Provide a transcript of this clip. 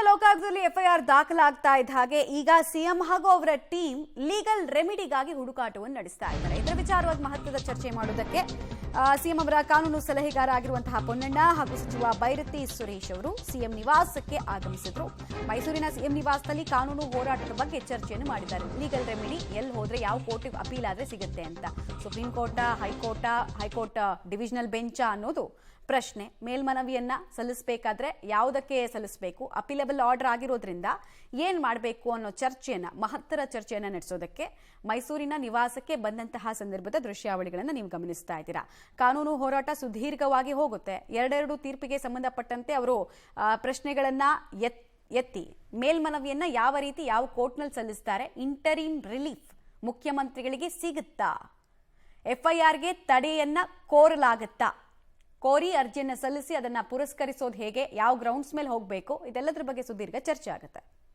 ಲೋಕಾಯುಕ್ತದಲ್ಲಿ FIR ದಾಖಲಾಗ್ತಾ ಇದ್ದ ಹಾಗೆ ಈಗ ಸಿಎಂ ಹಾಗೂ ಅವರ ಟೀಮ್ ಲೀಗಲ್ ರೆಮಿಡಿಗಾಗಿ ಹುಡುಕಾಟವನ್ನು ನಡೆಸ್ತಾ ಇದ್ದಾರೆ. ಇದರ ವಿಚಾರವಾಗಿ ಮಹತ್ವದ ಚರ್ಚೆ ಮಾಡುವುದಕ್ಕೆ ಸಿಎಂ ಅವರ ಕಾನೂನು ಸಲಹೆಗಾರ ಆಗಿರುವಂತಹ ಪೊನ್ನಣ್ಣ ಹಾಗೂ ಸಚಿವ ಬೈರತಿ ಸುರೇಶ್ ಅವರು ಸಿಎಂ ನಿವಾಸಕ್ಕೆ ಆಗಮಿಸಿದ್ರು. ಮೈಸೂರಿನ ಸಿಎಂ ನಿವಾಸದಲ್ಲಿ ಕಾನೂನು ಹೋರಾಟದ ಬಗ್ಗೆ ಚರ್ಚೆಯನ್ನು ಮಾಡಿದ್ದಾರೆ. ಲೀಗಲ್ ರೆಮಿಡಿ ಎಲ್ಲಿ ಹೋದ್ರೆ ಯಾವ ಕೋರ್ಟ್ ಅಪೀಲ್ ಆದ್ರೆ ಸಿಗುತ್ತೆ ಅಂತ. Supreme court, high court divisional bench ಅನ್ನೋದು ಪ್ರಶ್ನೆ. ಮೇಲ್ಮನವಿಯನ್ನ ಸಲ್ಲಿಸಬೇಕಾದ್ರೆ ಯಾವುದಕ್ಕೆ ಸಲ್ಲಿಸಬೇಕು, ಅಪೀಲೇಬಲ್ ಆರ್ಡರ್ ಆಗಿರೋದ್ರಿಂದ ಏನ್ ಮಾಡಬೇಕು ಅನ್ನೋ ಮಹತ್ತರ ಚರ್ಚೆಯನ್ನ ನಡೆಸೋದಕ್ಕೆ ಮೈಸೂರಿನ ನಿವಾಸಕ್ಕೆ ಬಂದಂತಹ ಸಂದರ್ಭದ ದೃಶ್ಯಾವಳಿಗಳನ್ನು ನೀವು ಗಮನಿಸ್ತಾ ಇದ್ದೀರಾ. ಕಾನೂನು ಹೋರಾಟ ಸುದೀರ್ಘವಾಗಿ ಹೋಗುತ್ತೆ. ಎರಡೆರಡು ತೀರ್ಪಿಗೆ ಸಂಬಂಧಪಟ್ಟಂತೆ ಅವರು ಪ್ರಶ್ನೆಗಳನ್ನ ಎತ್ತಿ ಮೇಲ್ಮನವಿಯನ್ನ ಯಾವ ರೀತಿ ಯಾವ ಕೋರ್ಟ್ನಲ್ಲಿ ಸಲ್ಲಿಸ್ತಾರೆ, ಇಂಟರಿಮ್ ರಿಲೀಫ್ ಮುಖ್ಯಮಂತ್ರಿಗಳಿಗೆ ಸಿಗುತ್ತಾ, ಎಫ್ಐಆರ್ಗೆ ತಡೆಯನ್ನ ಕೋರಲಾಗುತ್ತಾ, ಕೋರಿ ಅರ್ಜಿಯನ್ನು ಸಲ್ಲಿಸಿ ಅದನ್ನ ಪುರಸ್ಕರಿಸೋದು ಹೇಗೆ, ಯಾವ ಗ್ರೌಂಡ್ಸ್ ಮೇಲೆ ಹೋಗಬೇಕು, ಇದೆಲ್ಲದರ ಬಗ್ಗೆ ಸುದೀರ್ಘ ಚರ್ಚೆ ಆಗುತ್ತೆ.